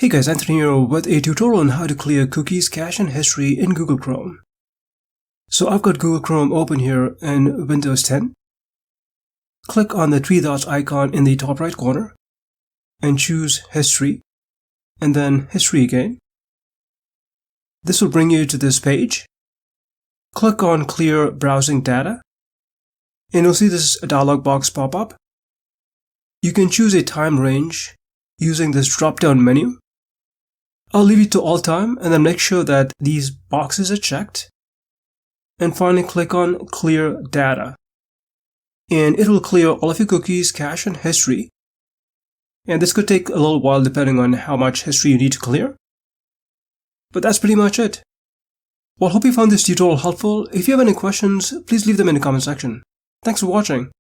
Hey guys, Anthony here with a tutorial on how to clear cookies, cache, and history in Google Chrome. So I've got Google Chrome open here in Windows 10. Click on the three dots icon in the top right corner and choose History, and then History again. This will bring you to this page. Click on Clear Browsing Data, and you'll see this dialog box pop up. You can choose a time range using this drop-down menu. I'll leave it to all time and then make sure that these boxes are checked. And finally click on Clear Data. And it will clear all of your cookies, cache, and history. And this could take a little while depending on how much history you need to clear. But that's pretty much it. Well, hope you found this tutorial helpful. If you have any questions, please leave them in the comment section. Thanks for watching.